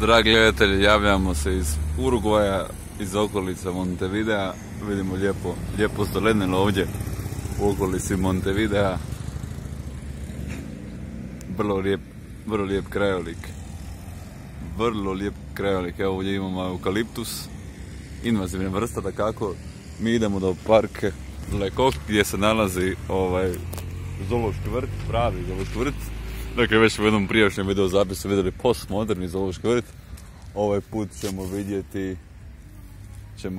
Dragi gledatelji, javljamo se iz Urugvaja, iz okolica Montevidea. Vidimo lijepo zelenilo ovdje u okolici Montevidea. Vrlo lijep krajolik. Evo ovdje imamo eukaliptus, invazivna vrsta dakako. Mi idemo do park Le Coq gdje se nalazi zoološki vrt, pravi zoološki vrt. Dakle, već u jednom prijašnjem video zapisu vidjeli postmoderni zoološki vrt. Ovaj put ćemo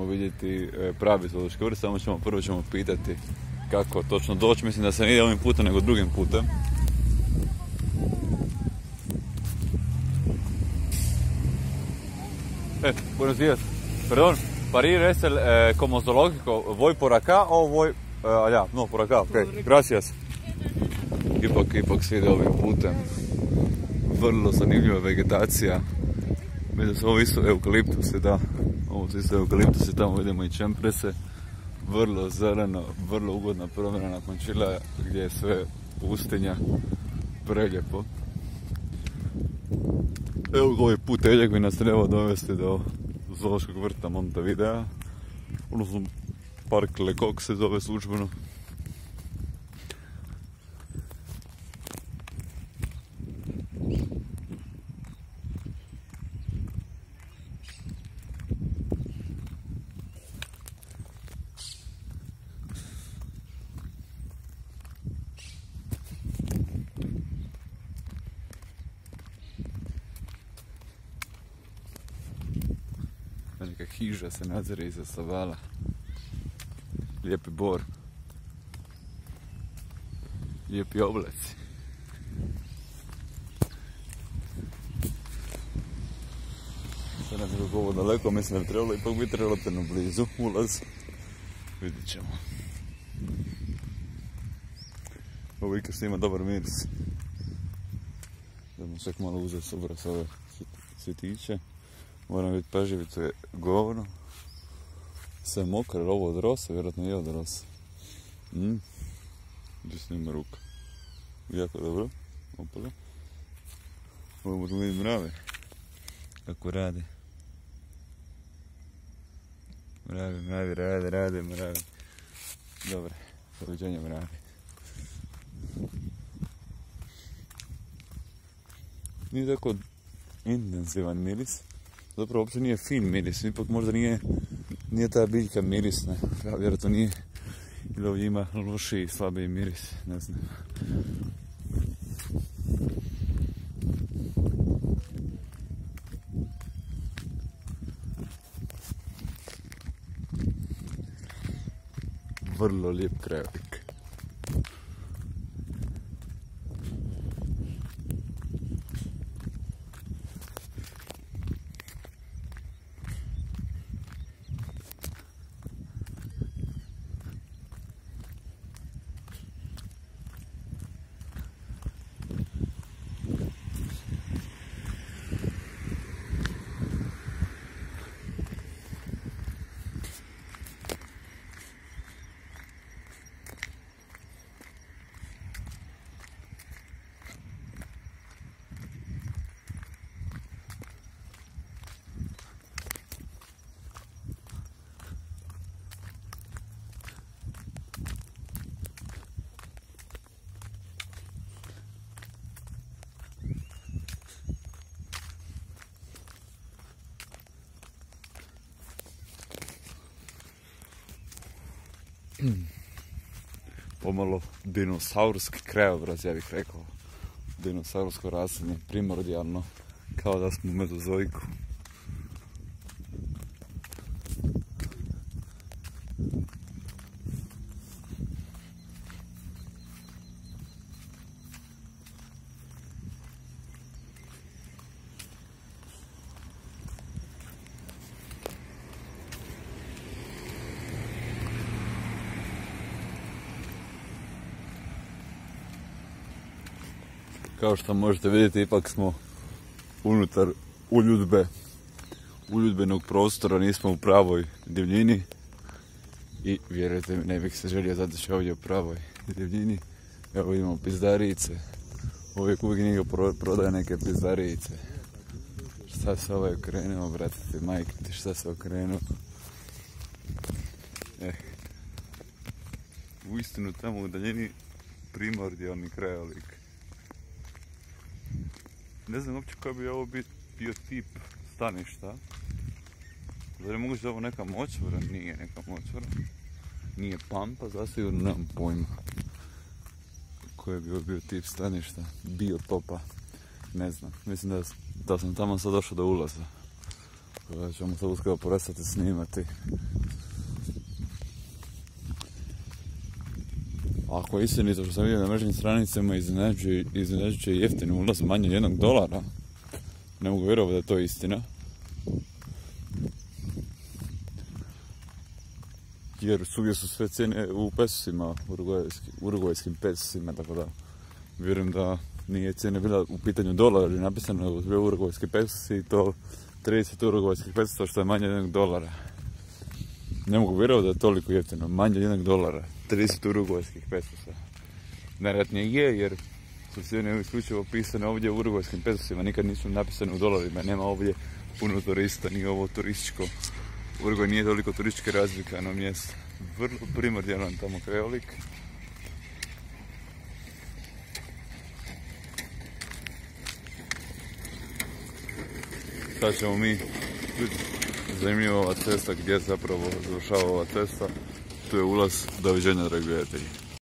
vidjeti pravi zoološki vrt, samo prvo ćemo pitati kako točno doći. Mislim da se ne ide ovim putem nego drugim putem. Buenos días. Perdón, para ir como zoológico, voy por acá o voy allá? No, por acá, ok, gracias. Ipak se ide ovim putem. Vrlo zanimljiva vegetacija. Vidim se ovo isto eukaliptuse, da. Ovo su isto eukaliptuse, tamo vidimo i čemprese. Vrlo zeleno, vrlo ugodna promjena nakon Čilea gdje je sve pustinja. Prelijepo. Evo ovaj put Eljak bi nas trebao dovesti do zoološkog vrta Montevidea. Odnosno park Le Coq se zove službeno. Neka hiža se nadzire iza stabala. Lijepi bor. Lijepi oblaci. Sad nam je kako ovo daleko, mislim da bi trebalo ipak biti relativno blizu ulaz. Vidit ćemo. Ovo ikas ima dobar miris. Da mu čak malo uzeti subra s ove svjetiće. Moram biti pažljiv, to je govno. Sve mokro, jer ovo od rosa, vjerojatno je od rosa. Gdje snima ruka. Jako dobro. Opala. Ovo možemo vidjeti mrave. Kako rade. Mravi rade. Dobre, doviđenja mravi. Nije tako intenzivan miris. Zapravo uopće nije fin miris, ipak možda nije ta biljka mirisna, vjerojatno nije, ili ovdje ima lošiji, slabiji miris, ne znam. Vrlo lijep krajolik. Pomalo dinosaurski krajobraz, ja bih rekao. Dinosaursko raslinje, primordijalno, kao da smo u mezozoiku. Kao što možete vidjeti, ipak smo unutar uljudbenog prostora, nismo u pravoj divljini. I vjerujte mi, ne bih se želio zateći ovdje u pravoj divljini. Evo imamo pizdarijice. Uvijek njega prodaje neke pizdarijice. Šta se ovaj okrenuo, brate ti, majke ti, šta se okrenuo. Uistinu tamo u daljini primordijalni krajolik. Ne znam uopće koji bi ovo bio tip staništa. Zar je moguće da ovo neka močvara? Nije neka močvara. Nije pampa, zasigurno nemam pojma. Koji bi ovo bio tip staništa? Biotopa. Ne znam. Mislim da sam tamo sad došao do ulaza. Da ćemo sad uskoro prestati snimati. Ako je istinito što sam vidio na mrežnim stranicama, iznenađujuće će jeftini ulaz manje $1. Ne mogu vjerovati da je to istina. Jer svugdje su sve cijene u pesosima, urugvajskim pesosima, tako da vjerujem da nije cijena bila u pitanju dolara, ali je napisano u sve urugvajske pesosi i to 30 urugvajskih pesosa što je manje $1. Ne mogu vjerovati da je toliko jeftino, manje $1, 30 urugvajskih pesosa. Najvjerojatnije je, jer su cijene isključivo pisane ovdje u urugvajskim pesosima, nikad nisu napisane u dolarima, nema ovdje puno turista, nije ovo turističko. Urugvaj nije toliko turistički razvikano mjesto. Vrlo primordijalan tamo krajolik. Sad ćemo mi, zanimljiva ova cesta, gdje zapravo završava ova cesta. Tu je ulaz, doviđenja dragi prijatelji.